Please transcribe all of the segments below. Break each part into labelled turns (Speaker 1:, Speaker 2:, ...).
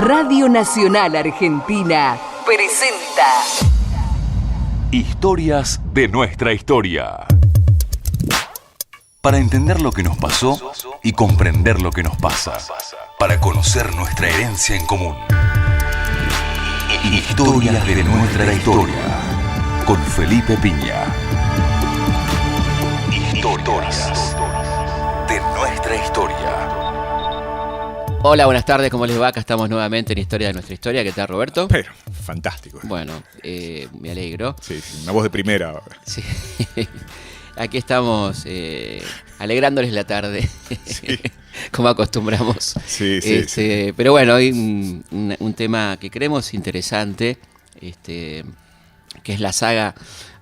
Speaker 1: Radio Nacional Argentina presenta
Speaker 2: Historias de nuestra historia. Para entender lo que nos pasó y comprender lo que nos pasa. Para conocer nuestra herencia en común. Historias de nuestra historia. Con Felipe Piña. Historias de nuestra historia.
Speaker 3: Hola, buenas tardes, ¿cómo les va? Acá estamos nuevamente en Historia de nuestra historia. ¿Qué tal, Roberto?
Speaker 4: Pero, fantástico.
Speaker 3: Bueno, me alegro.
Speaker 4: Sí, una voz de primera ahora.
Speaker 3: Sí. Aquí estamos alegrándoles la tarde, sí. Como acostumbramos.
Speaker 4: Sí.
Speaker 3: Pero bueno, hoy un tema que creemos interesante, que es la saga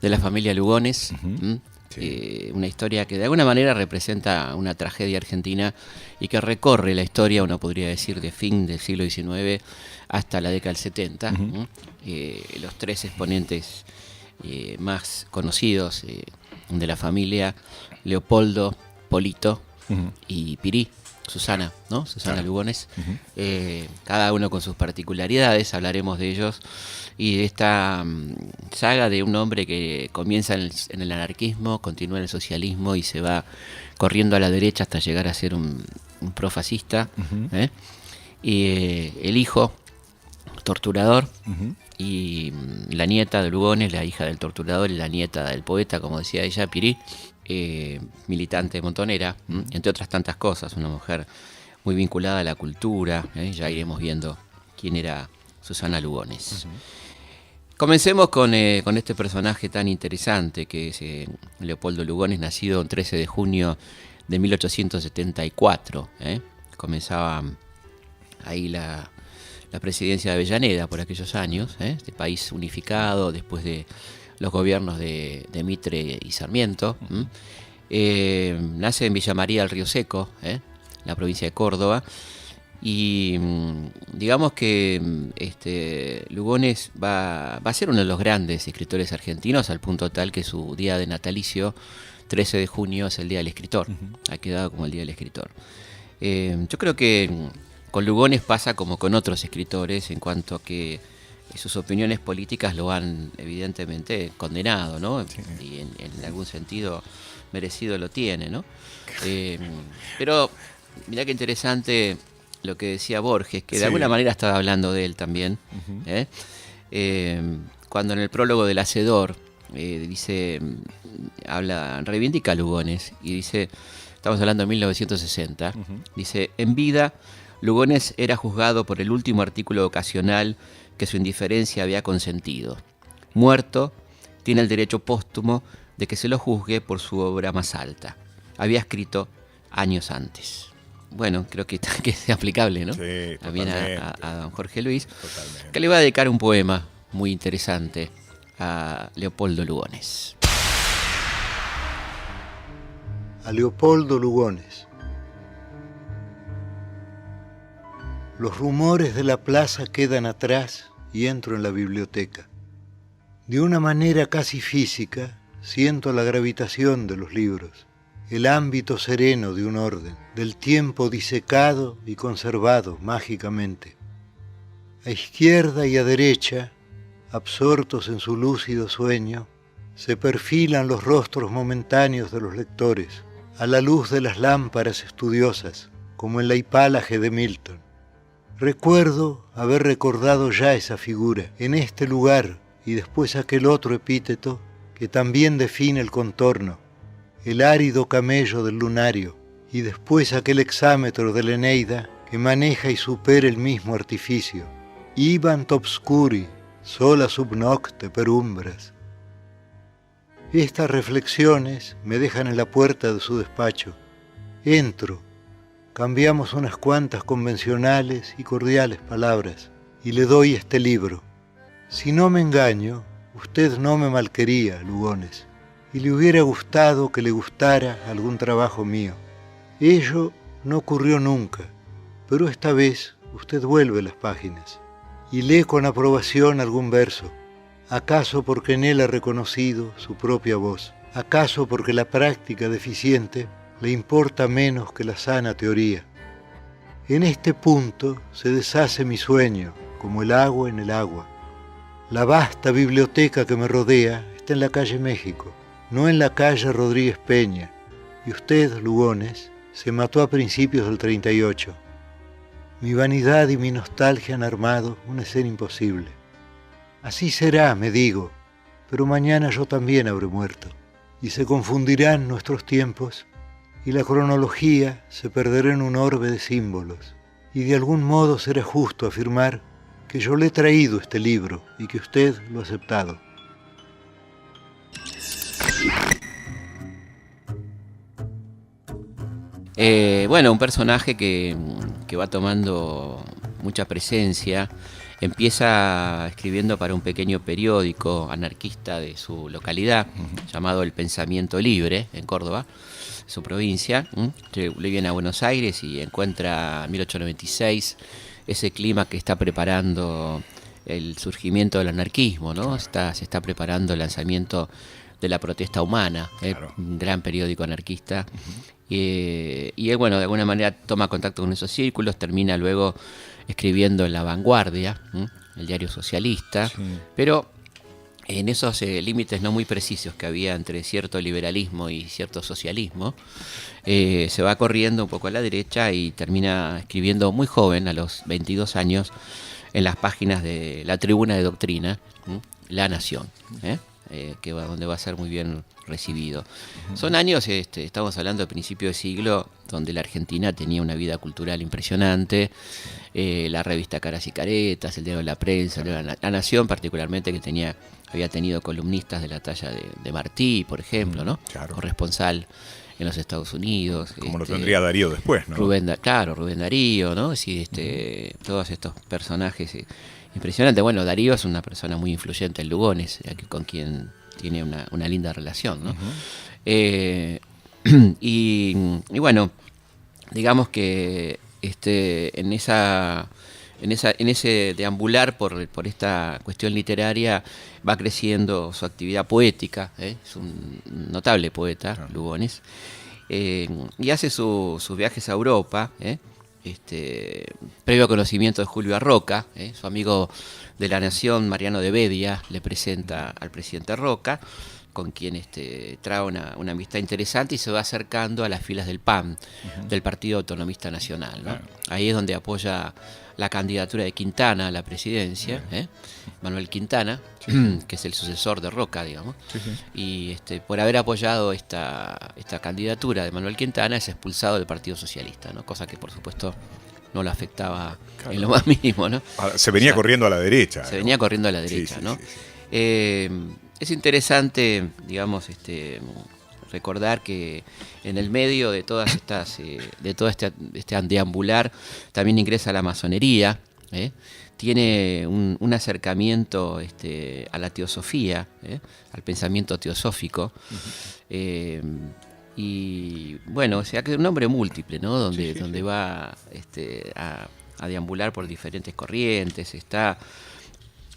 Speaker 3: de la familia Lugones.
Speaker 4: Uh-huh. Sí.
Speaker 3: Una historia que de alguna manera representa una tragedia argentina y que recorre la historia, uno podría decir, de fin del siglo XIX hasta la década del 70.
Speaker 4: Uh-huh.
Speaker 3: Los tres exponentes más conocidos de la familia, Leopoldo, Polito uh-huh. y Pirí, Susana, ¿no? Susana Lugones. Uh-huh. Cada uno con sus particularidades, hablaremos de ellos. Y de esta saga de un hombre que comienza en el anarquismo, continúa en el socialismo y se va corriendo a la derecha hasta llegar a ser un profascista. Uh-huh. Y el hijo, torturador, uh-huh. y la nieta de Lugones, la hija del torturador y la nieta del poeta, como decía ella, Pirí, militante montonera, entre otras tantas cosas, una mujer muy vinculada a la cultura. Ya iremos viendo quién era Susana Lugones. Uh-huh. Comencemos con este personaje tan interesante que es Leopoldo Lugones, nacido el 13 de junio de 1874. Comenzaba ahí la presidencia de Avellaneda por aquellos años, este país unificado después de los gobiernos de Mitre y Sarmiento. Nace en Villa María del Río Seco, la provincia de Córdoba. Y digamos que Lugones va a ser uno de los grandes escritores argentinos, al punto tal que su día de natalicio, 13 de junio, es el Día del Escritor. Uh-huh. Ha quedado como el Día del Escritor. Yo creo que con Lugones pasa como con otros escritores, en cuanto a que sus opiniones políticas lo han evidentemente condenado, ¿no? Sí. Y en algún sentido merecido lo tiene, ¿no? Pero mirá qué interesante lo que decía Borges, que de alguna manera estaba hablando de él también. Uh-huh. Cuando en el prólogo del Hacedor reivindica a Lugones y dice, estamos hablando de 1960, uh-huh. dice: en vida, Lugones era juzgado por el último artículo ocasional que su indiferencia había consentido. Muerto, tiene el derecho póstumo de que se lo juzgue por su obra más alta. Había escrito años antes. Bueno, creo que es aplicable, ¿no?
Speaker 4: Sí,
Speaker 3: también a don Jorge Luis,
Speaker 4: totalmente.
Speaker 3: Que le va a dedicar un poema muy interesante a Leopoldo Lugones.
Speaker 5: A Leopoldo Lugones. Los rumores de la plaza quedan atrás y entro en la biblioteca. De una manera casi física, siento la gravitación de los libros, el ámbito sereno de un orden, del tiempo disecado y conservado mágicamente. A izquierda y a derecha, absortos en su lúcido sueño, se perfilan los rostros momentáneos de los lectores, a la luz de las lámparas estudiosas, como en la hipálaje de Milton. Recuerdo haber recordado ya esa figura, en este lugar, y después aquel otro epíteto que también define el contorno, el árido camello del lunario, y después aquel hexámetro de la Eneida que maneja y supera el mismo artificio. Ibant obscuri, sola sub nocte per umbras. Estas reflexiones me dejan en la puerta de su despacho. Entro, cambiamos unas cuantas convencionales y cordiales palabras, y le doy este libro. Si no me engaño, usted no me malquería, Lugones, y le hubiera gustado que le gustara algún trabajo mío. Ello no ocurrió nunca, pero esta vez usted vuelve las páginas y lee con aprobación algún verso, acaso porque en él ha reconocido su propia voz, acaso porque la práctica deficiente le importa menos que la sana teoría. En este punto se deshace mi sueño, como el agua en el agua. La vasta biblioteca que me rodea está en la calle México, no en la calle Rodríguez Peña, y usted, Lugones, se mató a principios del 38. Mi vanidad y mi nostalgia han armado una escena imposible. Así será, me digo, pero mañana yo también habré muerto, y se confundirán nuestros tiempos, y la cronología se perderá en un orbe de símbolos, y de algún modo será justo afirmar que yo le he traído este libro y que usted lo ha aceptado.
Speaker 3: Bueno, un personaje que va tomando mucha presencia. Empieza escribiendo para un pequeño periódico anarquista de su localidad, llamado El Pensamiento Libre, en Córdoba, su provincia. Le viene a Buenos Aires y encuentra en 1896 ese clima que está preparando el surgimiento del anarquismo, ¿no? Se está preparando el lanzamiento de La Protesta Humana, claro. Un gran periódico anarquista. Y él, bueno, de alguna manera toma contacto con esos círculos, termina luego escribiendo en La Vanguardia, el diario socialista, sí. Pero en esos límites no muy precisos que había entre cierto liberalismo y cierto socialismo, se va corriendo un poco a la derecha y termina escribiendo muy joven, a los 22 años, en las páginas de la Tribuna de Doctrina, La Nación, donde va a ser muy bien recibido. Son años, estamos hablando del principio de siglo, donde la Argentina tenía una vida cultural impresionante, la revista Caras y Caretas, el diario de la Prensa, la Nación particularmente, que había tenido columnistas de la talla de Martí, por ejemplo, ¿no? Claro. Corresponsal en los Estados Unidos.
Speaker 4: Como lo tendría Darío después, ¿no?
Speaker 3: Rubén Darío, ¿no? Sí, todos estos personajes impresionantes. Bueno, Darío es una persona muy influyente en Lugones, con quien tiene una linda relación, ¿no? Y bueno, digamos que en ese deambular por esta cuestión literaria va creciendo su actividad poética, es un notable poeta, Lugones, y hace sus viajes a Europa, previo conocimiento de Julio Arroca, su amigo de la Nación, Mariano de Bedia, le presenta al presidente Roca, con quien trae una amistad interesante y se va acercando a las filas del PAN, del Partido Autonomista Nacional, ¿no? Ahí es donde apoya la candidatura de Quintana a la presidencia, Manuel Quintana, que es el sucesor de Roca, digamos, y por haber apoyado esta candidatura de Manuel Quintana es expulsado del Partido Socialista, ¿no? Cosa que por supuesto no lo afectaba en lo más mínimo, ¿no?
Speaker 4: Se venía corriendo a la derecha.
Speaker 3: Se venía corriendo a la derecha, ¿no? Es interesante, digamos, recordar que en el medio de todas estas, de todo este deambular, también ingresa la masonería, tiene un acercamiento a la teosofía, al pensamiento teosófico, y bueno, o sea que es un hombre múltiple, ¿no? Donde va a deambular por diferentes corrientes. Está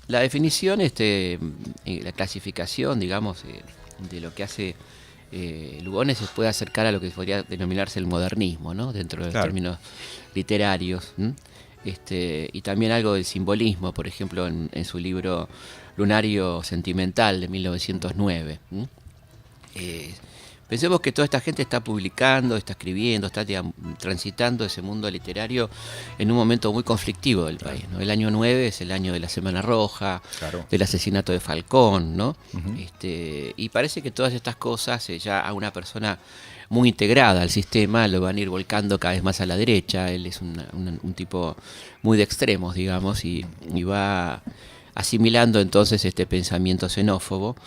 Speaker 3: la definición, la clasificación, digamos, de lo que hace Lugones se puede acercar a lo que podría denominarse el modernismo, ¿no? Dentro de los términos literarios, y también algo del simbolismo, por ejemplo, en su libro Lunario Sentimental de 1909. Pensemos que toda esta gente está publicando, está escribiendo, está transitando ese mundo literario en un momento muy conflictivo del país, ¿no? El año 9 es el año de la Semana Roja, del asesinato de Falcón, ¿no? Y parece que todas estas cosas, ya a una persona muy integrada al sistema, lo van a ir volcando cada vez más a la derecha. Él es un tipo muy de extremos, digamos, y va asimilando entonces este pensamiento xenófobo,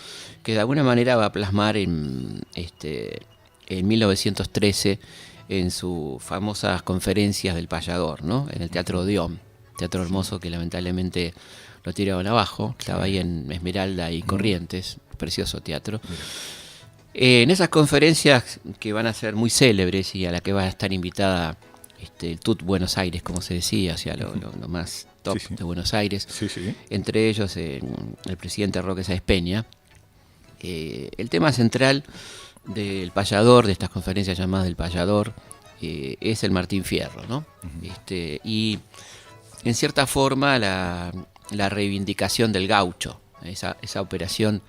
Speaker 3: que de alguna manera va a plasmar en 1913 en sus famosas conferencias del Payador, ¿no? En el Teatro Odeón, teatro hermoso que lamentablemente lo tiraron abajo, estaba ahí en Esmeralda y Corrientes, precioso teatro. En esas conferencias que van a ser muy célebres y a la que va a estar invitada el TUT Buenos Aires, como se decía, o sea, lo más top de Buenos Aires, entre ellos el presidente Roque Sáenz Peña. El tema central del Payador, de estas conferencias llamadas del Payador, es el Martín Fierro, ¿no? Y en cierta forma la reivindicación del gaucho, esa operación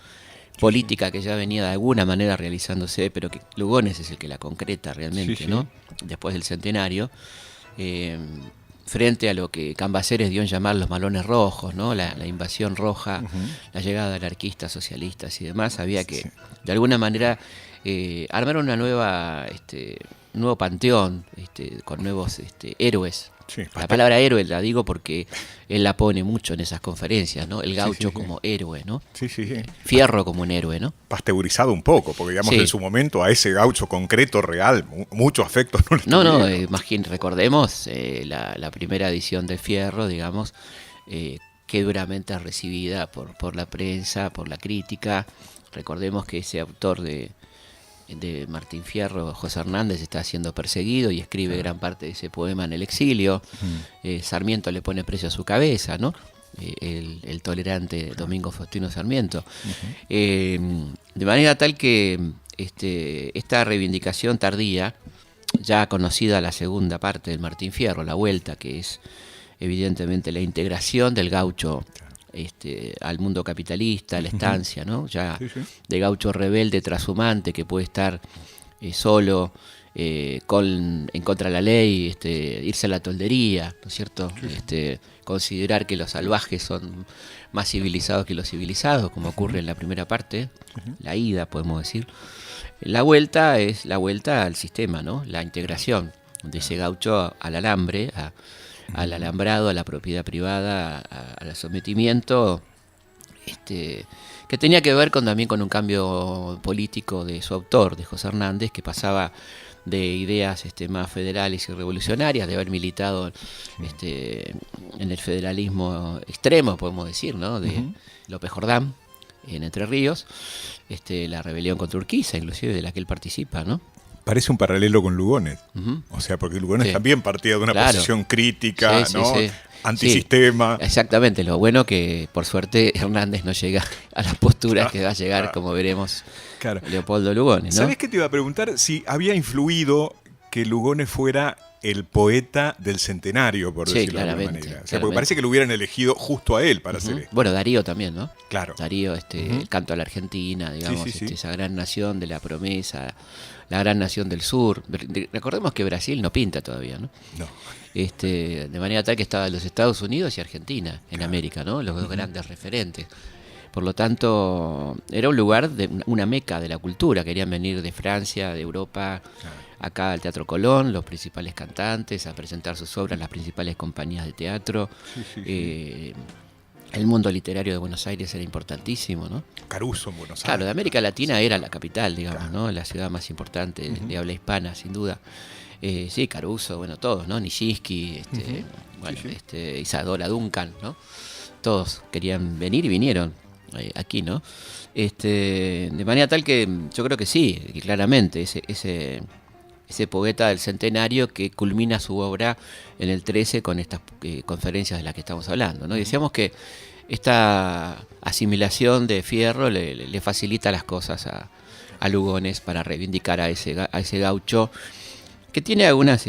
Speaker 3: política que ya venía de alguna manera realizándose, pero que Lugones es el que la concreta realmente, ¿no? Después del centenario, frente a lo que Cambaceres dio en llamar los malones rojos, ¿no? La invasión roja, la llegada de anarquistas, socialistas y demás, había que, de alguna manera, armar una nueva, nuevo panteón, con nuevos héroes.
Speaker 4: Sí,
Speaker 3: la palabra héroe la digo porque él la pone mucho en esas conferencias, ¿no? El gaucho como héroe, ¿no?
Speaker 4: Sí.
Speaker 3: Fierro como un héroe, ¿no?
Speaker 4: Pasteurizado un poco, porque digamos en su momento a ese gaucho concreto, real, muchos afectos no le
Speaker 3: recordemos la primera edición de Fierro, digamos, que duramente recibida por la prensa, por la crítica. Recordemos que ese autor de Martín Fierro, José Hernández, está siendo perseguido y escribe gran parte de ese poema en el exilio. Sarmiento le pone precio a su cabeza, ¿no? El tolerante Domingo Faustino Sarmiento. De manera tal que esta reivindicación tardía, ya conocida la segunda parte del Martín Fierro, la vuelta, que es evidentemente la integración del gaucho al mundo capitalista, a la estancia, ¿no? Ya de gaucho rebelde, trashumante, que puede estar solo, en contra de la ley, irse a la toldería, ¿no es cierto? Considerar que los salvajes son más civilizados que los civilizados, como ocurre en la primera parte, la ida, podemos decir. La vuelta es la vuelta al sistema, ¿no? La integración de ese gaucho al alambre, al alambrado, a la propiedad privada, al sometimiento, que tenía que ver también con un cambio político de su autor, de José Hernández, que pasaba de ideas más federales y revolucionarias, de haber militado en el federalismo extremo, podemos decir, ¿no? De López Jordán, en Entre Ríos, la rebelión contra Urquiza, inclusive, de la que él participa, ¿no?
Speaker 4: Parece un paralelo con Lugones. O sea, porque Lugones también partía de una posición crítica, ¿no? Antisistema.
Speaker 3: Sí, exactamente. Lo bueno que, por suerte, Hernández no llega a las posturas que va a llegar, como veremos, Leopoldo Lugones, ¿no?
Speaker 4: ¿Sabés qué te iba a preguntar? Si había influido que Lugones fuera el poeta del centenario, por decirlo de alguna manera. O sea, porque parece que lo hubieran elegido justo a él para hacer esto.
Speaker 3: Bueno, Darío también, ¿no?
Speaker 4: Claro.
Speaker 3: Darío, el canto a la Argentina, digamos, esa gran nación de la promesa, la gran nación del sur. Recordemos que Brasil no pinta todavía, ¿no?
Speaker 4: No.
Speaker 3: De manera tal que estaban los Estados Unidos y Argentina en América, ¿no? Los dos grandes referentes. Por lo tanto, era un lugar, una meca de la cultura. Querían venir de Francia, de Europa, acá al Teatro Colón, los principales cantantes, a presentar sus obras, las principales compañías de teatro. El mundo literario de Buenos Aires era importantísimo, ¿no?
Speaker 4: Caruso en Buenos Aires.
Speaker 3: Claro, de América Latina era la capital, digamos, ¿no? La ciudad más importante de habla hispana, sin duda. Caruso, bueno, todos, ¿no? Nijinsky, Isadora Duncan, ¿no? Todos querían venir y vinieron aquí, ¿no? De manera tal que yo creo que sí, que claramente ese poeta del centenario que culmina su obra en el 13 con estas conferencias de las que estamos hablando, ¿no? Y decíamos que esta asimilación de Fierro le facilita las cosas a Lugones para reivindicar a ese gaucho que tiene algunas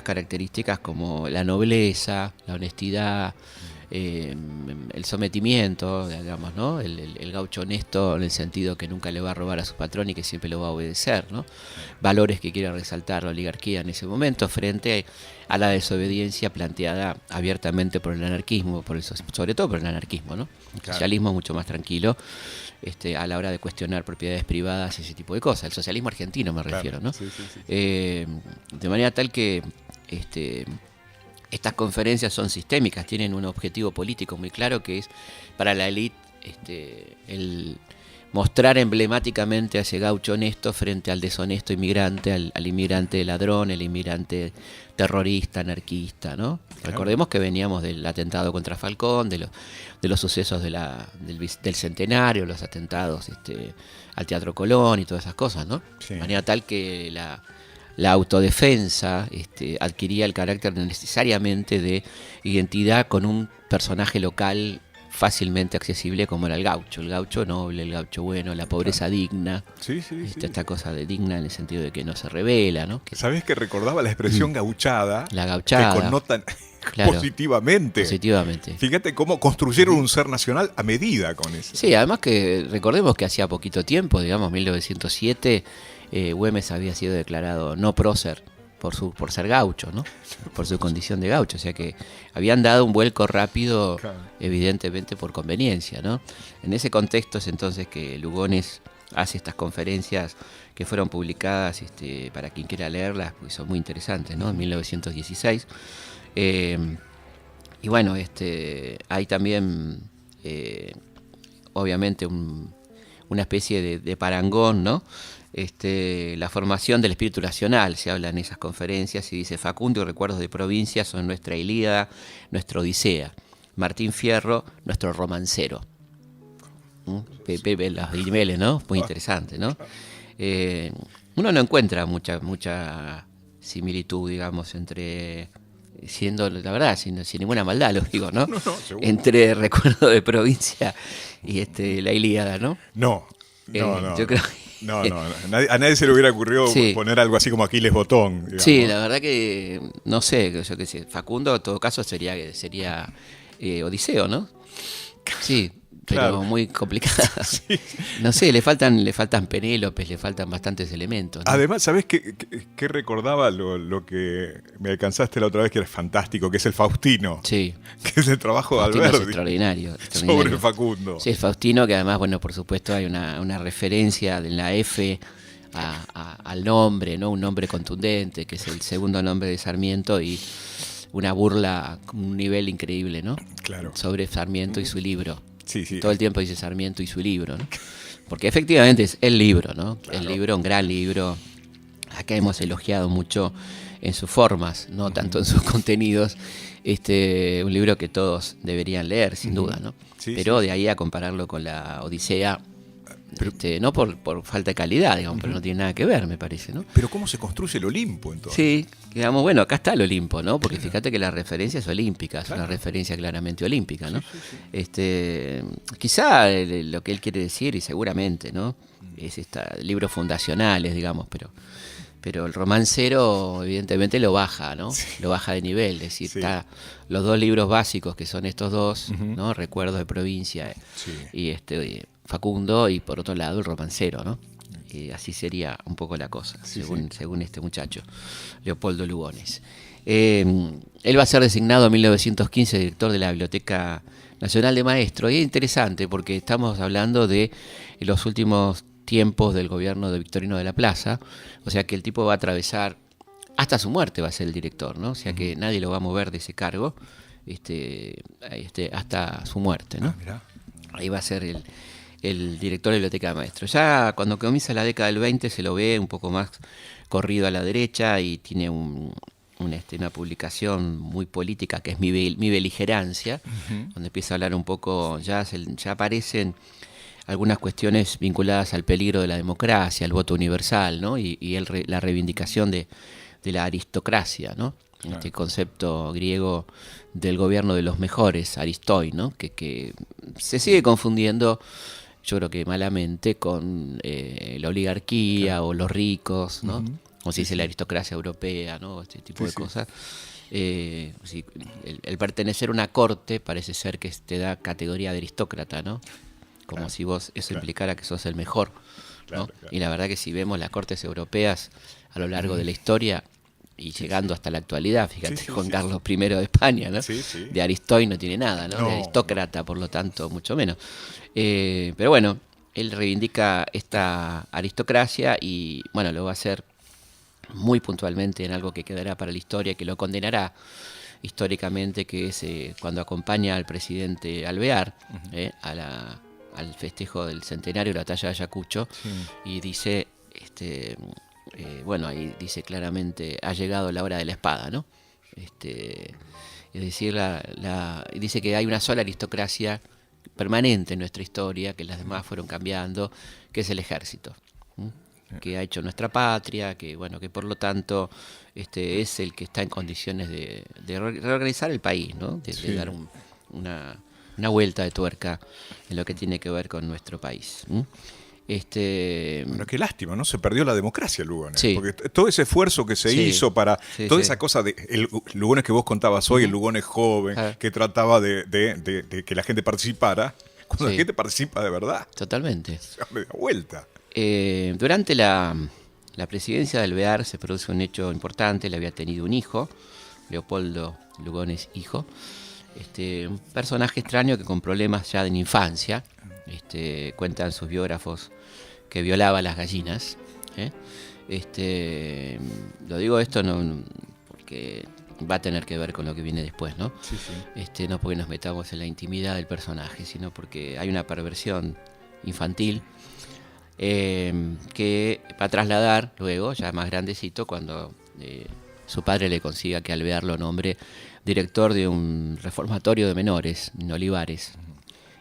Speaker 3: características como la nobleza, la honestidad, el sometimiento, digamos, ¿no? El gaucho honesto en el sentido que nunca le va a robar a su patrón y que siempre lo va a obedecer, ¿no? Valores que quiere resaltar la oligarquía en ese momento frente a la desobediencia planteada abiertamente por el anarquismo, sobre todo por el anarquismo, ¿no? El socialismo es mucho más tranquilo a la hora de cuestionar propiedades privadas y ese tipo de cosas. El socialismo argentino me refiero, ¿no? De manera tal que estas conferencias son sistémicas, tienen un objetivo político muy claro que es para la élite el mostrar emblemáticamente a ese gaucho honesto frente al deshonesto inmigrante, al inmigrante ladrón, el inmigrante terrorista, anarquista, ¿no? Claro. Recordemos que veníamos del atentado contra Falcón, de los sucesos del centenario, los atentados al Teatro Colón y todas esas cosas, ¿no? Sí. De manera tal que la autodefensa adquiría el carácter necesariamente de identidad con un personaje local fácilmente accesible como era el gaucho noble, el gaucho bueno, la pobreza digna.
Speaker 4: Sí.
Speaker 3: Esta cosa de digna en el sentido de que no se revela, ¿no?
Speaker 4: ¿Sabés que recordaba la expresión gauchada?
Speaker 3: La gauchada.
Speaker 4: Que connotan positivamente. Fíjate cómo construyeron un ser nacional a medida con eso.
Speaker 3: Sí, además que recordemos que hacía poquito tiempo, digamos 1907, Güemes había sido declarado no prócer por ser gaucho, ¿no? Por su condición de gaucho, o sea que habían dado un vuelco rápido, evidentemente por conveniencia, ¿no? En ese contexto es entonces que Lugones hace estas conferencias que fueron publicadas para quien quiera leerlas, porque son muy interesantes, ¿no? En 1916. Y bueno, hay también, obviamente, una especie de parangón, ¿no? La formación del espíritu nacional, se habla en esas conferencias y dice: Facundo y recuerdos de provincia son nuestra Ilíada, nuestra Odisea. Martín Fierro, nuestro romancero. Pepe, los niveles, ¿no? Muy interesante, ¿no? Uno no encuentra mucha similitud, digamos, entre, siendo la verdad, sin ninguna maldad, lo digo, ¿no?
Speaker 4: No,
Speaker 3: entre recuerdo de provincia y la Ilíada, ¿no?
Speaker 4: No.
Speaker 3: Yo creo que
Speaker 4: No, a nadie se le hubiera ocurrido poner algo así como Aquiles Botón. Digamos.
Speaker 3: Sí, la verdad que, no sé, yo qué sé, Facundo en todo caso sería Odiseo, ¿no? Sí, pero claro, muy complicada. Sí. No sé, le faltan Penélopes, le faltan bastantes elementos, ¿no?
Speaker 4: Además, ¿sabés qué recordaba lo que me alcanzaste la otra vez, que era fantástico, que es el Faustino?
Speaker 3: Sí.
Speaker 4: Que es el trabajo
Speaker 3: Faustino
Speaker 4: de Alberdi.
Speaker 3: Es extraordinario.
Speaker 4: Sobre Facundo.
Speaker 3: Sí, Faustino, que además, bueno, por supuesto hay una referencia en la F al nombre, ¿no? Un nombre contundente, que es el segundo nombre de Sarmiento, y una burla, un nivel increíble, ¿no?
Speaker 4: Claro.
Speaker 3: Sobre Sarmiento y su libro.
Speaker 4: Sí.
Speaker 3: Todo el tiempo dice Sarmiento y su libro, ¿no? Porque efectivamente es el libro, ¿no? Claro. El libro, un gran libro. Acá hemos elogiado mucho en sus formas, no tanto en sus contenidos. Un libro que todos deberían leer, sin duda, ¿no? Sí, pero de ahí a compararlo con la Odisea, no por falta de calidad, digamos, pero no tiene nada que ver, me parece, ¿no?
Speaker 4: Pero ¿cómo se construye el Olimpo, entonces?
Speaker 3: Sí, digamos, bueno, acá está el Olimpo, ¿no? Porque fíjate que la referencia es olímpica, es una referencia claramente olímpica, ¿no? Quizá lo que él quiere decir, y seguramente, ¿no? Es libros fundacionales, digamos, pero el romancero evidentemente lo baja, ¿no? Sí. Lo baja de nivel, es decir, está los dos libros básicos que son estos dos, ¿no? Recuerdos de provincia y Facundo, y por otro lado el romancero, ¿no? Así sería un poco la cosa, según este muchacho, Leopoldo Lugones. Él va a ser designado en 1915 director de la Biblioteca Nacional de Maestros, y es interesante porque estamos hablando de los últimos tiempos del gobierno de Victorino de la Plaza, o sea que el tipo va a atravesar, hasta su muerte va a ser el director, ¿no? O sea que nadie lo va a mover de ese cargo hasta su muerte, ¿no? Ahí va a ser el director de la Biblioteca de Maestros. Ya cuando comienza la década del 20 se lo ve un poco más corrido a la derecha y tiene una publicación muy política que es Mi Beligerancia, donde empieza a hablar un poco, ya aparecen algunas cuestiones vinculadas al peligro de la democracia, al voto universal, ¿no? Y la reivindicación de la aristocracia, ¿no? Claro. Este concepto griego del gobierno de los mejores, aristoi, ¿no? Que se sigue confundiendo, yo creo que malamente, con la oligarquía o los ricos, ¿no? Como se dice la aristocracia europea, ¿no? Este tipo de cosas. El pertenecer a una corte parece ser que te da categoría de aristócrata, ¿no? Como si vos eso implicara que sos el mejor, ¿no? Claro. Y la verdad que si vemos las cortes europeas a lo largo de la historia y llegando hasta la actualidad, fíjate, Juan Carlos I de España, ¿no? De aristoi no tiene nada, ¿no? De aristócrata, por lo tanto, mucho menos. Pero bueno, él reivindica esta aristocracia y, bueno, lo va a hacer muy puntualmente en algo que quedará para la historia, que lo condenará históricamente, que es cuando acompaña al presidente Alvear al festejo del centenario de la batalla de Ayacucho, y dice, ahí dice claramente: ha llegado la hora de la espada, ¿no? Es decir, dice que hay una sola aristocracia permanente en nuestra historia, que las demás fueron cambiando, que es el ejército, que ha hecho nuestra patria, que por lo tanto es el que está en condiciones de reorganizar el país, ¿no? De dar una vuelta de tuerca en lo que tiene que ver con nuestro país.
Speaker 4: Bueno, qué lástima, ¿no? Se perdió la democracia, Lugones.
Speaker 3: Sí.
Speaker 4: Porque todo ese esfuerzo que se hizo para toda esa cosa de el Lugones que vos contabas hoy, el Lugones joven, que trataba de que la gente participara, cuando la gente participa de verdad.
Speaker 3: Totalmente.
Speaker 4: Se me da vuelta.
Speaker 3: Durante la presidencia de Alvear se produce un hecho importante. Él había tenido un hijo, Leopoldo Lugones hijo, un personaje extraño que con problemas ya de infancia, cuentan sus biógrafos que violaba las gallinas. Lo digo esto no porque va a tener que ver con lo que viene después, ¿no? Sí. No porque nos metamos en la intimidad del personaje, sino porque hay una perversión infantil que va a trasladar luego, ya más grandecito, cuando su padre le consiga que Alvear lo nombre director de un reformatorio de menores en Olivares.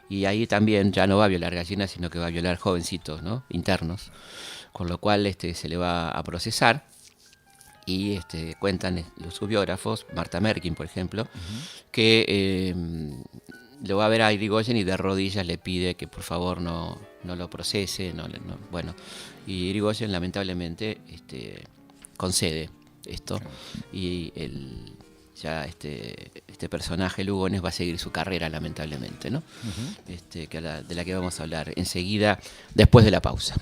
Speaker 3: Y ahí también ya no va a violar gallinas, sino que va a violar jovencitos, ¿no? Internos, con lo cual se le va a procesar. Y cuentan sus biógrafos, Marta Merkin, por ejemplo, que lo va a ver a Irigoyen y de rodillas le pide que por favor no lo procese. Bueno, y Irigoyen lamentablemente concede esto. Y este personaje Lugones va a seguir su carrera lamentablemente, ¿no? De la que vamos a hablar enseguida, después de la pausa.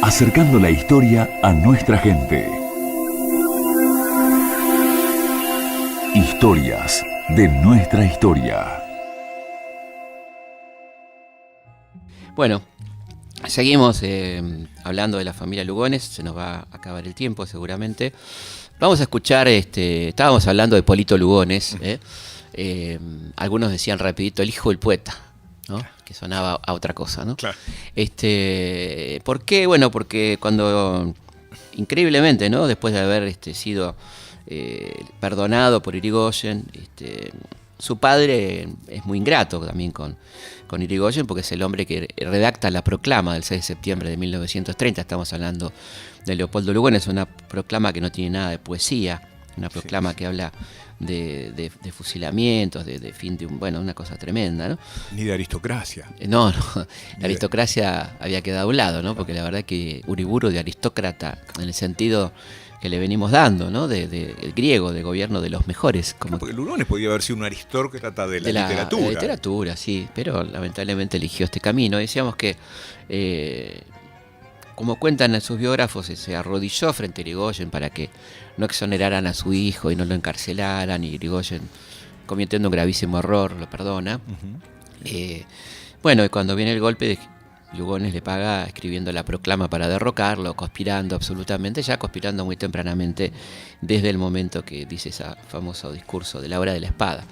Speaker 2: Acercando la historia a nuestra gente. Historias de nuestra historia.
Speaker 3: Bueno, seguimos hablando de la familia Lugones. Se nos va a acabar el tiempo seguramente. Vamos a escuchar, estábamos hablando de Polito Lugones. Algunos decían rapidito, el hijo del poeta, ¿no? Que sonaba a otra cosa, ¿no?
Speaker 4: Claro.
Speaker 3: ¿Por qué? Bueno, porque cuando, increíblemente, ¿no? Después de haber sido perdonado por Irigoyen, su padre es muy ingrato también con Irigoyen, porque es el hombre que redacta la proclama del 6 de septiembre de 1930. Estamos hablando de Leopoldo Lugones, una proclama que no tiene nada de poesía, una proclama que habla de fusilamientos, de fin de una cosa tremenda, ¿no?
Speaker 4: Ni de aristocracia.
Speaker 3: No, la aristocracia había quedado a un lado, ¿no? Porque la verdad que Uriburu de aristócrata, en el sentido que le venimos dando, ¿no? El griego, de gobierno de los mejores.
Speaker 4: Porque Lugones podía haber sido un aristócrata de la literatura.
Speaker 3: De la literatura, sí, pero lamentablemente eligió este camino. Decíamos que, como cuentan en sus biógrafos, se arrodilló frente a Irigoyen para que no exoneraran a su hijo y no lo encarcelaran, y Irigoyen, cometiendo un gravísimo error, lo perdona. Y cuando viene el golpe, Lugones le paga escribiendo la proclama para derrocarlo, conspirando muy tempranamente, desde el momento que dice ese famoso discurso de la hora de la espada.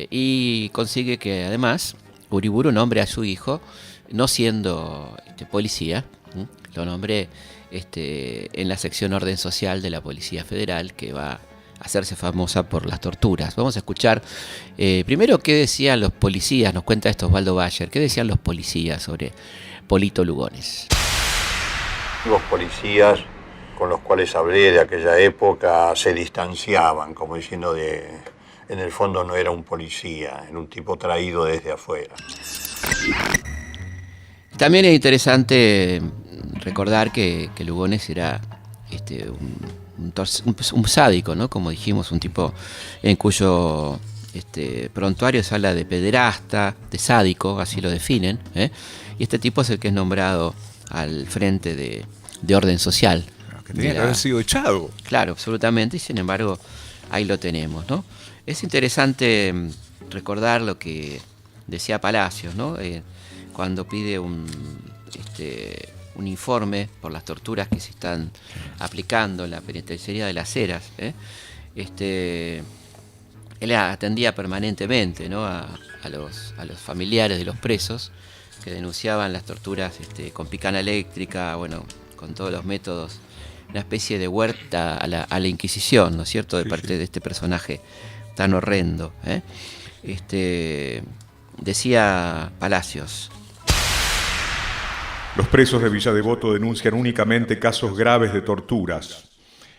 Speaker 3: Y consigue que además Uriburu nombre a su hijo, no siendo policía, lo nombre en la sección orden social de la Policía Federal, que va a hacerse famosa por las torturas. Vamos a escuchar primero qué decían los policías. Nos cuenta esto Osvaldo Bayer. ¿Qué decían los policías sobre Polito Lugones?
Speaker 6: Los policías con los cuales hablé de aquella época se distanciaban, como diciendo en el fondo no era un policía, era un tipo traído desde afuera.
Speaker 3: También es interesante recordar que Lugones era un sádico, ¿no? Como dijimos, un tipo en cuyo prontuario se habla de pederasta, de sádico, así lo definen, y este tipo es el que es nombrado al frente de orden social.
Speaker 4: Que tenía que haber sido echado.
Speaker 3: Claro, absolutamente, y sin embargo ahí lo tenemos, ¿no? Es interesante recordar lo que decía Palacios, ¿no? Cuando pide un informe por las torturas que se están aplicando en la penitenciaría de Las Heras. Él atendía permanentemente, ¿no? a los familiares de los presos que denunciaban las torturas con picana eléctrica, con todos los métodos, una especie de huerta a la Inquisición, ¿no es cierto?, de parte de este personaje tan horrendo. Decía Palacios:
Speaker 4: los presos de Villa Devoto denuncian únicamente casos graves de torturas.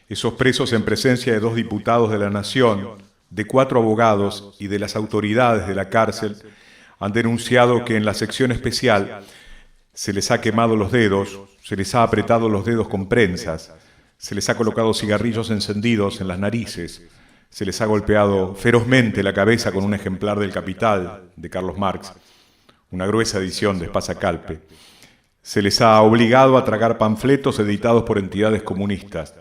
Speaker 4: Esos presos en presencia de 2 diputados de la Nación, de 4 abogados y de las autoridades de la cárcel, han denunciado que en la sección especial se les ha quemado los dedos, se les ha apretado los dedos con prensas, se les ha colocado cigarrillos encendidos en las narices, se les ha golpeado ferozmente la cabeza con un ejemplar del Capital de Carlos Marx, una gruesa edición de Espasa Calpe. Se les ha obligado a tragar panfletos editados por entidades comunistas.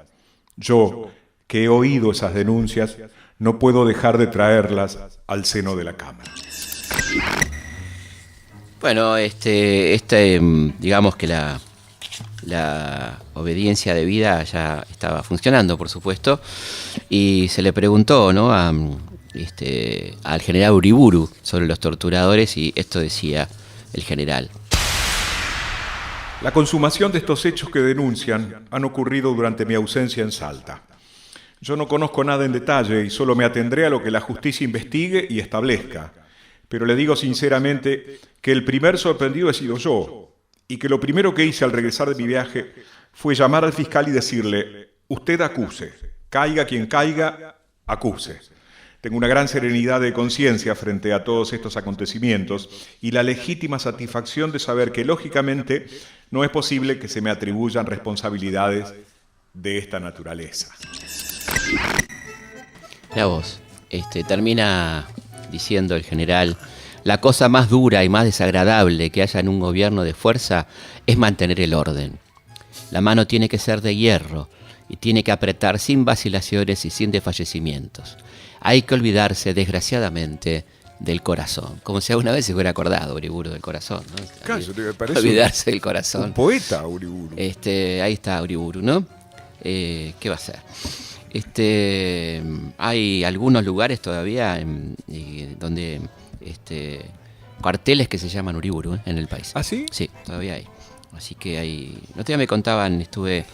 Speaker 4: Yo, que he oído esas denuncias, no puedo dejar de traerlas al seno de la Cámara.
Speaker 3: Bueno, digamos que la obediencia debida ya estaba funcionando, por supuesto, y se le preguntó, ¿no?, al general Uriburu sobre los torturadores, y esto decía el general.
Speaker 4: La consumación de estos hechos que denuncian han ocurrido durante mi ausencia en Salta. Yo no conozco nada en detalle y solo me atendré a lo que la justicia investigue y establezca. Pero le digo sinceramente que el primer sorprendido he sido yo, y que lo primero que hice al regresar de mi viaje fue llamar al fiscal y decirle: usted acuse, caiga quien caiga, acuse. Tengo una gran serenidad de conciencia frente a todos estos acontecimientos y la legítima satisfacción de saber que, lógicamente, no es posible que se me atribuyan responsabilidades de esta naturaleza.
Speaker 3: Mirá vos, termina diciendo el general: la cosa más dura y más desagradable que haya en un gobierno de fuerza es mantener el orden. La mano tiene que ser de hierro y tiene que apretar sin vacilaciones y sin desfallecimientos. Hay que olvidarse, desgraciadamente, del corazón. Como si alguna vez se hubiera acordado Uriburu del corazón, ¿no?
Speaker 4: Claro, me parece
Speaker 3: olvidarse del corazón.
Speaker 4: Un poeta, Uriburu.
Speaker 3: Ahí está Uriburu, ¿no? ¿Qué va a ser? Hay algunos lugares todavía donde cuarteles que se llaman Uriburu en el país.
Speaker 4: ¿Ah, sí?
Speaker 3: Sí, todavía hay. Así que hay. El otro día me contaban, estuve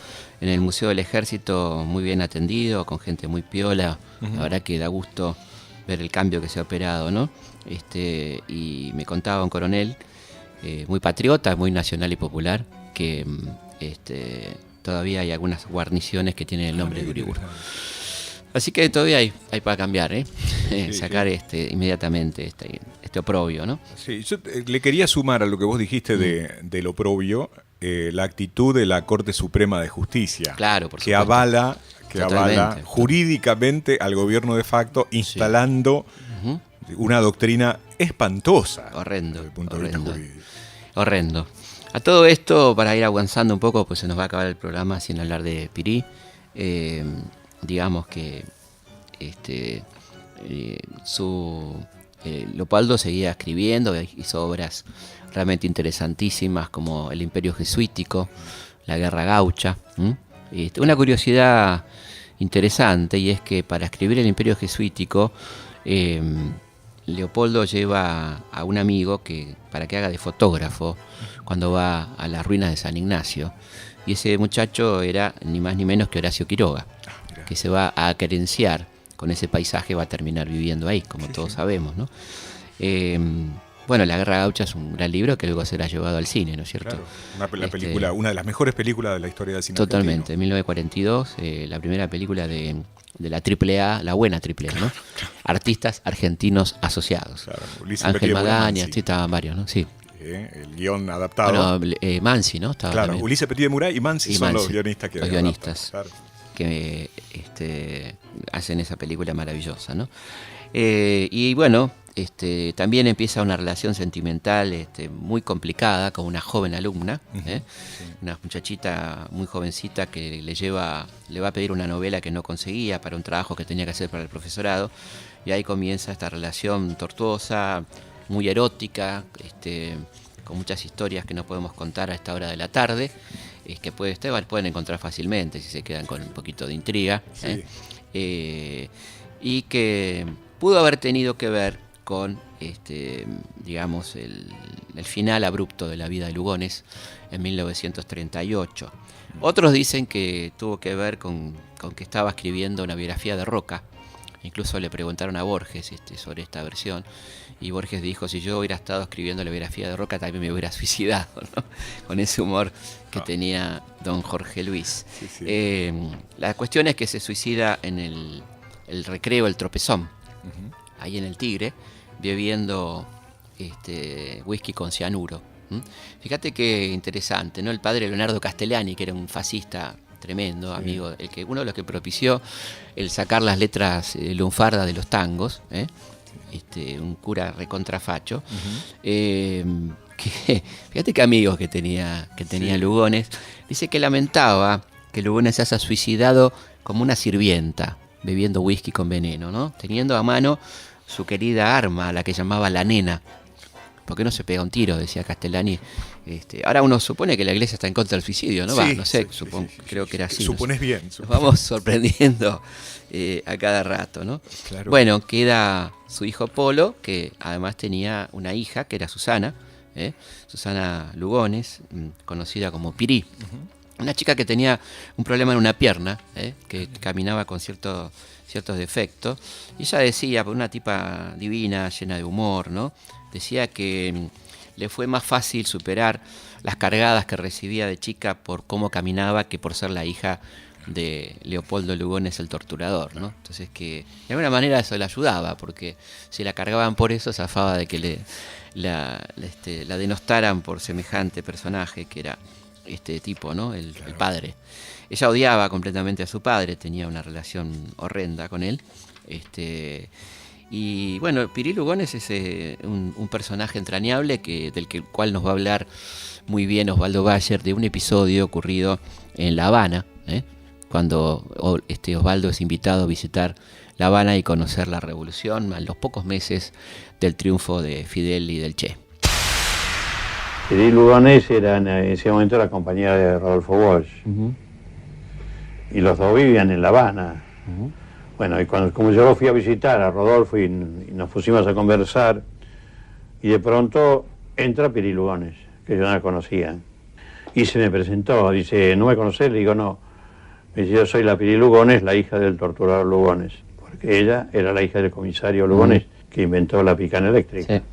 Speaker 3: en el Museo del Ejército muy bien atendido, con gente muy piola. La verdad que da gusto ver el cambio que se ha operado, ¿no? Y me contaba un coronel muy patriota, muy nacional y popular, que todavía hay algunas guarniciones que tienen el nombre de Uriburu. Así que todavía hay para cambiar, sacar inmediatamente este oprobio, ¿no?
Speaker 4: Sí, yo le quería sumar a lo que vos dijiste del oprobio, la actitud de la Corte Suprema de Justicia,
Speaker 3: claro, por
Speaker 4: que
Speaker 3: supuesto.
Speaker 4: avala jurídicamente al gobierno de facto, instalando una doctrina espantosa.
Speaker 3: Horrendo,
Speaker 4: desde el punto de vista jurídico.
Speaker 3: Horrendo. A todo esto, para ir avanzando un poco, pues se nos va a acabar el programa sin hablar de Pirí. Digamos que Leopoldo seguía escribiendo, hizo obras realmente interesantísimas como El Imperio Jesuítico, La Guerra Gaucha. Una curiosidad interesante, y es que para escribir El Imperio Jesuítico, Leopoldo lleva a un amigo para que haga de fotógrafo cuando va a las ruinas de San Ignacio, y ese muchacho era ni más ni menos que Horacio Quiroga, que se va a querenciar con ese paisaje, va a terminar viviendo ahí, como todos sabemos, ¿no? Bueno, La Guerra Gaucha es un gran libro que luego será llevado al cine, ¿no es cierto?
Speaker 4: Claro, una de las mejores películas de la historia del cine.
Speaker 3: Totalmente, en 1942, la primera película de la AAA, la buena AAA, ¿no? Artistas argentinos asociados. Claro, Ángel Magaña, estaban varios, ¿no? Sí.
Speaker 4: El guión adaptado.
Speaker 3: Bueno, Mansi, ¿no? Estaba
Speaker 4: claro,
Speaker 3: también.
Speaker 4: Ulises Petit de Muray y Mansi son los guionistas que
Speaker 3: adaptan, que hacen esa película maravillosa, ¿no? Y bueno, también empieza una relación sentimental muy complicada con una joven alumna, una muchachita muy jovencita que le va a pedir una novela que no conseguía para un trabajo que tenía que hacer para el profesorado, y ahí comienza esta relación tortuosa, muy erótica, con muchas historias que no podemos contar a esta hora de la tarde, que pueden encontrar fácilmente si se quedan con un poquito de intriga, y que pudo haber tenido que ver con digamos el final abrupto de la vida de Lugones en 1938. Otros dicen que tuvo que ver con que estaba escribiendo una biografía de Roca, Incluso le preguntaron a Borges sobre esta versión, y Borges dijo, si yo hubiera estado escribiendo la biografía de Roca también me hubiera suicidado, ¿no? Con ese humor que tenía don Jorge Luis.
Speaker 4: Sí, sí.
Speaker 3: La cuestión es que se suicida en el recreo, el Tropezón, ahí en el Tigre, bebiendo whisky con cianuro. Fíjate qué interesante, ¿no? El padre Leonardo Castellani, que era un fascista tremendo, amigo, uno de los que propició el sacar las letras lunfardas de los tangos, un cura recontrafacho, fíjate qué amigos que tenía Lugones. Dice que lamentaba que Lugones se haya suicidado como una sirvienta, bebiendo whisky con veneno, ¿no? Teniendo a mano su querida arma, a la que llamaba la nena. ¿Por qué no se pega un tiro?, decía Castellani. Ahora uno supone que la iglesia está en contra del suicidio, ¿no?
Speaker 4: Sí,
Speaker 3: no sé,
Speaker 4: sí,
Speaker 3: creo que era así.
Speaker 4: Supones bien.
Speaker 3: Nos vamos sorprendiendo a cada rato, ¿no?
Speaker 4: Claro.
Speaker 3: Bueno, queda su hijo Polo, que además tenía una hija, que era Susana, Susana Lugones, conocida como Pirí. Una chica que tenía un problema en una pierna, que caminaba con ciertos defectos. Y ella decía, por una tipa divina, llena de humor, ¿no? Decía que le fue más fácil superar las cargadas que recibía de chica por cómo caminaba que por ser la hija de Leopoldo Lugones el torturador, ¿no? Entonces que de alguna manera eso le ayudaba, porque si la cargaban por eso, zafaba de que la denostaran por semejante personaje que era este tipo, ¿no? El padre. Ella odiaba completamente a su padre, tenía una relación horrenda con él. Y bueno, Pirí Lugones es un personaje entrañable del cual nos va a hablar muy bien Osvaldo Bayer, de un episodio ocurrido en La Habana, cuando Osvaldo es invitado a visitar La Habana y conocer la revolución a los pocos meses del triunfo de Fidel y del Che.
Speaker 6: Pirí Lugones era en ese momento la compañera de Rodolfo Walsh. Y los dos vivían en La Habana. Bueno, y como yo lo fui a visitar a Rodolfo y nos pusimos a conversar, y de pronto entra Pirí Lugones, que yo no la conocía, y se me presentó, dice, ¿no me conocés? Le digo, no. Me dice, yo soy la Pirí Lugones, la hija del torturador Lugones, porque ella era la hija del comisario Lugones, que inventó la picana eléctrica. Sí.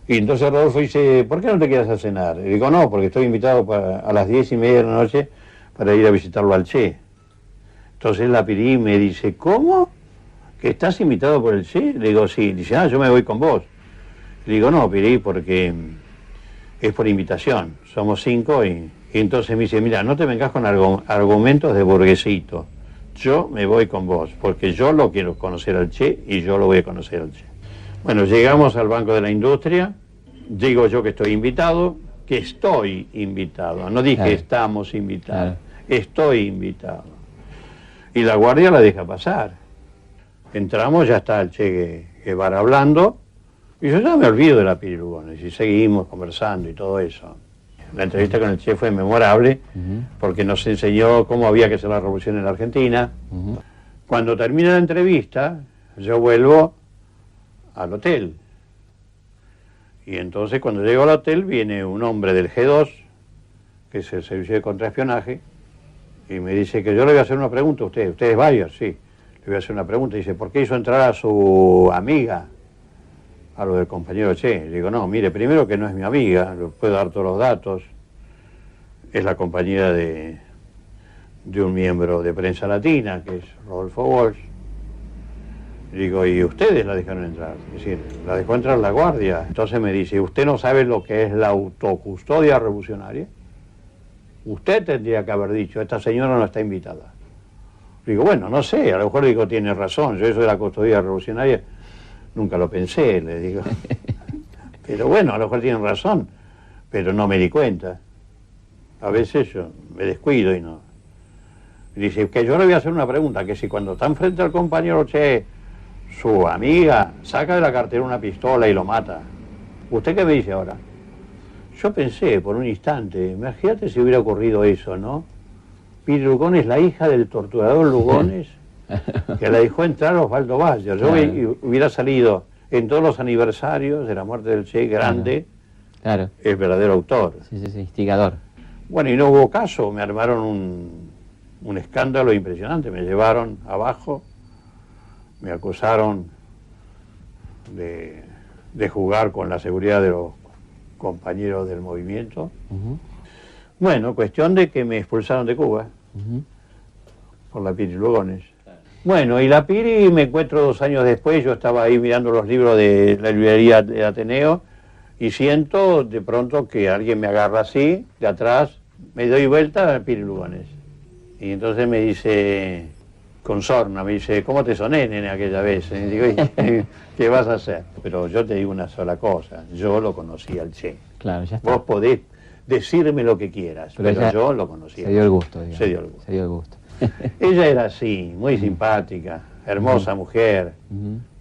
Speaker 6: Y entonces Rodolfo dice, ¿por qué no te quedas a cenar? Le digo, no, porque estoy invitado a las 10:30 de la noche para ir a visitarlo al Che. Entonces la Pirí me dice, ¿cómo? ¿Que estás invitado por el Che? Le digo, sí. Dice, yo me voy con vos. Le digo, no, Pirí, porque es por invitación. Somos 5 y entonces me dice, mira, no te vengas con argumentos de burguesito. Yo me voy con vos, porque yo lo quiero conocer al Che y yo lo voy a conocer al Che. Bueno, llegamos al Banco de la Industria, digo yo que estoy invitado, no dije estamos invitados, estoy invitado. Y la guardia la deja pasar. Entramos, ya está el Che Guevara hablando, y yo ya me olvido de la Pirí Lugones, y seguimos conversando y todo eso. La entrevista con el Che fue memorable, porque nos enseñó cómo había que hacer la revolución en la Argentina. Cuando termina la entrevista, yo vuelvo al hotel. Y entonces cuando llego al hotel viene un hombre del G2, que es el servicio de contraespionaje, y me dice que yo le voy a hacer una pregunta a usted. ¿Usted es Bayer? Sí. Le voy a hacer una pregunta. Dice, ¿por qué hizo entrar a su amiga a lo del compañero Che? Le digo, no, mire, primero que no es mi amiga, le puedo dar todos los datos. Es la compañera de un miembro de Prensa Latina, que es Rodolfo Walsh. Le digo, ¿y ustedes la dejaron entrar? Es decir, la dejó entrar la guardia. Entonces me dice, ¿usted no sabe lo que es la autocustodia revolucionaria? Usted tendría que haber dicho, esta señora no está invitada. Digo, bueno, no sé, a lo mejor digo, tiene razón, yo eso de la custodia revolucionaria nunca lo pensé, le digo. Pero bueno, a lo mejor tienen razón, pero no me di cuenta. A veces yo me descuido y no. Y dice, que yo le voy a hacer una pregunta, que si cuando está enfrente al compañero Che, su amiga saca de la cartera una pistola y lo mata, ¿usted qué me dice ahora? Yo pensé por un instante, imagínate si hubiera ocurrido eso, ¿no? Pirí Lugones, la hija del torturador Lugones, que la dejó entrar Osvaldo Bayer. Yo hubiera salido en todos los aniversarios de la muerte del Che Grande, el verdadero autor.
Speaker 3: Sí, instigador.
Speaker 6: Bueno, y no hubo caso, me armaron un escándalo impresionante, me llevaron abajo, me acusaron de jugar con la seguridad de los compañeros del movimiento. Bueno, cuestión de que me expulsaron de Cuba por la Piri Lugones. Bueno, y la Piri me encuentro 2 años después, yo estaba ahí mirando los libros de la librería de Ateneo y siento de pronto que alguien me agarra así, de atrás, me doy vuelta a Piri Lugones. Y entonces me dice, con sorna, me dice, ¿cómo te soné, nene, aquella vez? Y digo, ¿qué vas a hacer? Pero yo te digo una sola cosa, yo lo conocí al Che.
Speaker 7: Claro, ya está.
Speaker 6: Vos podés decirme lo que quieras, pero yo lo conocí.
Speaker 7: Se dio el gusto, digamos.
Speaker 6: Se dio el gusto.
Speaker 7: Se dio el gusto.
Speaker 6: Ella era así, muy simpática, hermosa mujer,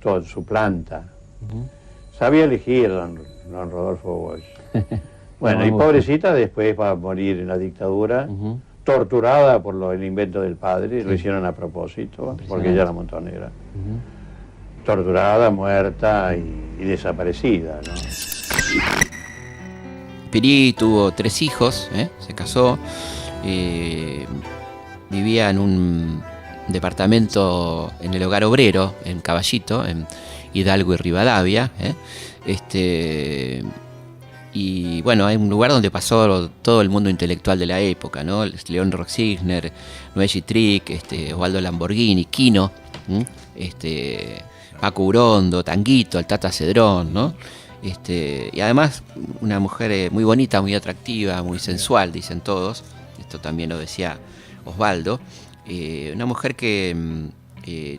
Speaker 6: toda su planta. Sabía elegir don Rodolfo Walsh. Bueno, y pobrecita después va a morir en la dictadura, torturada por el invento del padre, lo hicieron a propósito, porque ella era montonera. Torturada, muerta y desaparecida, ¿no?
Speaker 3: Pirí tuvo 3 hijos, se casó, vivía en un departamento en el Hogar Obrero, en Caballito, en Hidalgo y Rivadavia. Y bueno, hay un lugar donde pasó todo el mundo intelectual de la época, ¿no? León Roxigner, Noé Trick, Osvaldo Lamborghini, Quino, Paco Urondo, Tanguito, el Tata Cedrón, ¿no? Y además una mujer muy bonita, muy atractiva, muy sensual, dicen todos. Esto también lo decía Osvaldo. Una mujer que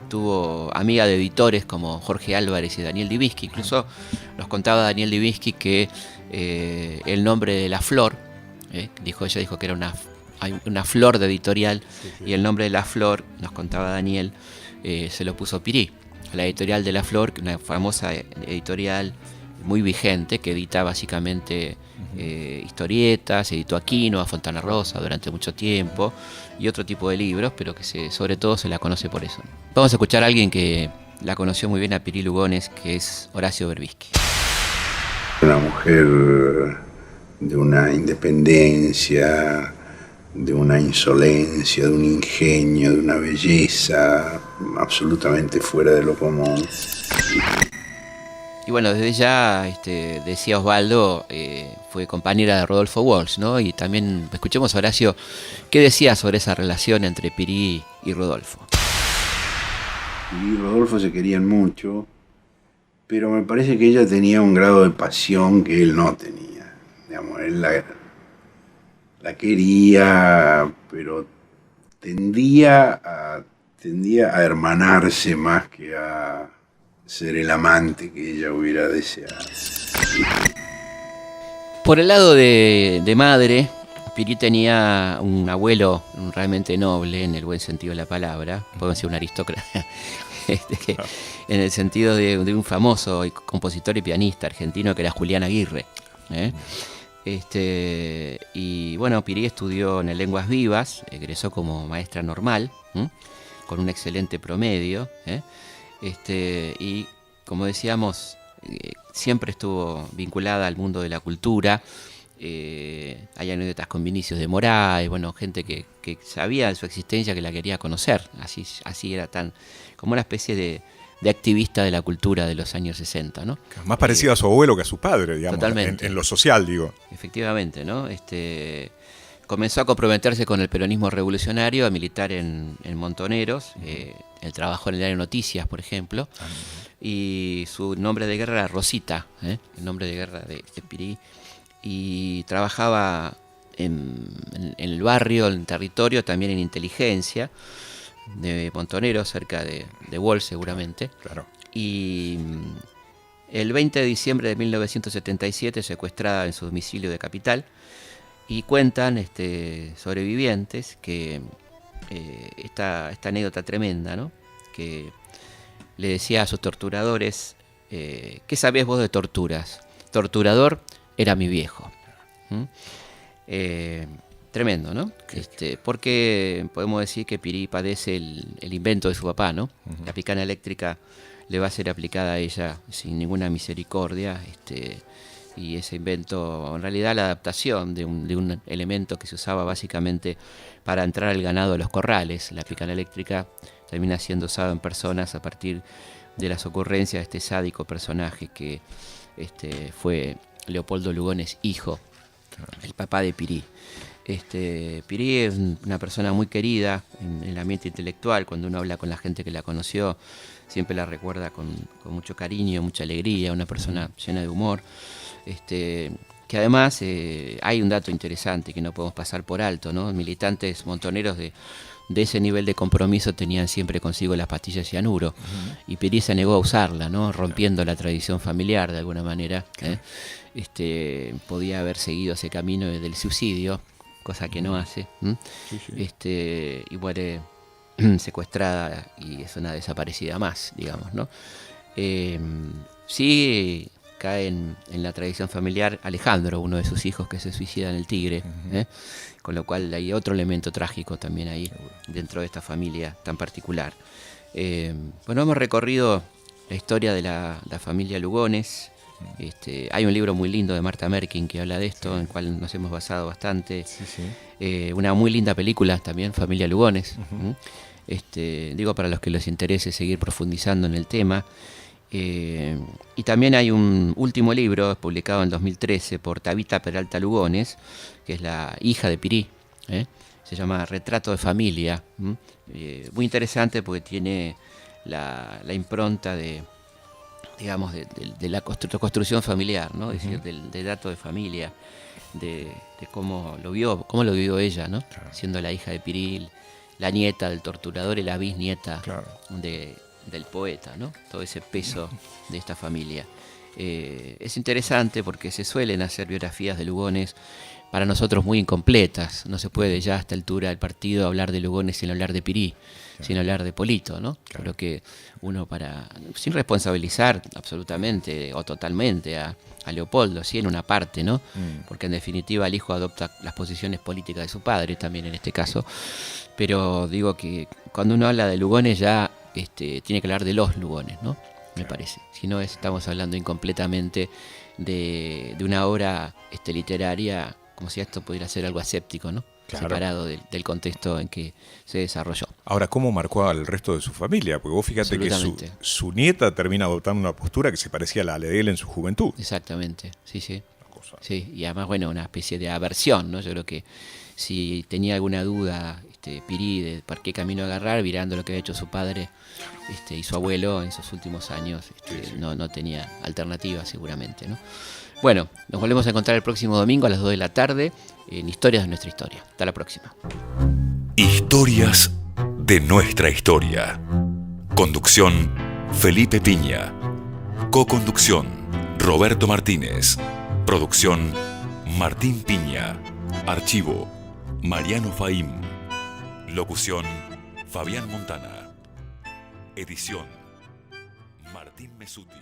Speaker 3: tuvo amiga de editores como Jorge Álvarez y Daniel Divinsky. Incluso nos contaba Daniel Divinsky que el nombre de La Flor, ella dijo que era una flor de editorial, y el nombre de La Flor, nos contaba Daniel, se lo puso Pirí, a la editorial de La Flor, una famosa editorial muy vigente que edita básicamente historietas, editó a Quino, a Fontana Rosa durante mucho tiempo y otro tipo de libros, pero que sobre todo se la conoce por eso. Vamos a escuchar a alguien que la conoció muy bien a Pirí Lugones, que es Horacio Berbisky.
Speaker 8: Una mujer de una independencia, de una insolencia, de un ingenio, de una belleza absolutamente fuera de lo común.
Speaker 3: Y bueno, desde ya, decía Osvaldo, fue compañera de Rodolfo Walsh, ¿no? Y también escuchemos a Horacio qué decía sobre esa relación entre Pirí y Rodolfo.
Speaker 8: Pirí y Rodolfo se querían mucho, pero me parece que ella tenía un grado de pasión que él no tenía. Digamos, él la quería, pero tendía a hermanarse más que a ser el amante que ella hubiera deseado.
Speaker 3: Por el lado de madre, Pirí tenía un abuelo realmente noble, en el buen sentido de la palabra, podemos decir un aristócrata, en el sentido de un famoso compositor y pianista argentino que era Julián Aguirre. Y bueno, Pirí estudió en el Lenguas Vivas, egresó como maestra normal, con un excelente promedio, y como decíamos, siempre estuvo vinculada al mundo de la cultura. Hay anécdotas con Vinicius de Moraes, bueno, gente que sabía de su existencia, que la quería conocer. Así era como una especie de activista de la cultura de los años 60, ¿no?
Speaker 4: Más parecido a su abuelo que a su padre, digamos.
Speaker 3: Totalmente.
Speaker 4: En lo social, digo.
Speaker 3: Efectivamente, ¿no? Comenzó a comprometerse con el peronismo revolucionario, a militar en Montoneros. Él trabajó en el diario Noticias, por ejemplo. Y su nombre de guerra era Rosita, el nombre de guerra de Pirí. Y trabajaba en el barrio, en el territorio, también en inteligencia de Montoneros, cerca de Walsh seguramente. Claro. Y el 20 de diciembre de 1977, secuestrada en su domicilio de Capital. Y cuentan sobrevivientes que esta anécdota tremenda, ¿no? Que le decía a sus torturadores, ¿qué sabés vos de torturas? Torturador era mi viejo. Tremendo, ¿no? Porque podemos decir que Pirí padece el invento de su papá, ¿no? La picana eléctrica le va a ser aplicada a ella sin ninguna misericordia. Y ese invento, en realidad la adaptación de un elemento que se usaba básicamente para entrar al ganado a los corrales. La picana eléctrica termina siendo usado en personas a partir de las ocurrencias de este sádico personaje que fue Leopoldo Lugones, hijo, el papá de Pirí. Pirí es una persona muy querida en el ambiente intelectual. Cuando uno habla con la gente que la conoció, siempre la recuerda con mucho cariño, mucha alegría, una persona llena de humor. Que además hay un dato interesante que no podemos pasar por alto, ¿no? Militantes montoneros de ese nivel de compromiso tenían siempre consigo las pastillas de cianuro, y Pirí se negó a usarla, ¿no? Rompiendo la tradición familiar de alguna manera. Podía haber seguido ese camino del suicidio, cosa que no hace. Y muere secuestrada y es una desaparecida más, digamos, ¿no? Sí cae en la tradición familiar Alejandro, uno de sus hijos, que se suicida en el Tigre, con lo cual hay otro elemento trágico también ahí dentro de esta familia tan particular. Bueno, hemos recorrido la historia de la familia Lugones. Hay un libro muy lindo de Marta Merkin que habla de esto, en el cual nos hemos basado bastante. Una muy linda película también, Familia Lugones. Digo, para los que les interese seguir profundizando en el tema. Y también hay un último libro publicado en 2013 por Tabita Peralta Lugones, que es la hija de Pirí. Se llama Retrato de Familia. Muy interesante porque tiene la impronta de la construcción familiar, ¿no? Es decir, del dato de familia, de cómo lo vivió ella, ¿no? Claro. Siendo la hija de Pirí, la nieta del torturador y la bisnieta del poeta, ¿no? Todo ese peso de esta familia. Es interesante porque se suelen hacer biografías de Lugones para nosotros muy incompletas. No se puede ya a esta altura del partido hablar de Lugones sin hablar de Pirí, sin hablar de Polito, ¿no? Claro. Creo que uno, sin responsabilizar absolutamente o totalmente a Leopoldo, sí, en una parte, ¿no? Porque en definitiva el hijo adopta las posiciones políticas de su padre también en este caso. Pero digo que cuando uno habla de Lugones ya tiene que hablar de los Lugones, ¿no? Me parece. Si no, estamos hablando incompletamente de una obra literaria, como si esto pudiera ser algo aséptico, ¿no? Claro. Separado del contexto en que se desarrolló.
Speaker 4: Ahora, ¿cómo marcó al resto de su familia? Porque vos fíjate que su nieta termina adoptando una postura que se parecía a la de él en su juventud.
Speaker 3: Exactamente, sí. Sí, y además, bueno, una especie de aversión, ¿no? Yo creo que si tenía alguna duda Pirí de por qué camino agarrar, mirando lo que había hecho su padre y su abuelo en sus últimos años, no tenía alternativa seguramente, ¿no? Bueno, nos volvemos a encontrar el próximo domingo a las 2 de la tarde en Historias de Nuestra Historia. Hasta la próxima.
Speaker 2: Historias de Nuestra Historia. Conducción, Felipe Piña. Co-conducción, Roberto Martínez. Producción, Martín Piña. Archivo, Mariano Faim. Locución, Fabián Montana. Edición, Martín Mesuti.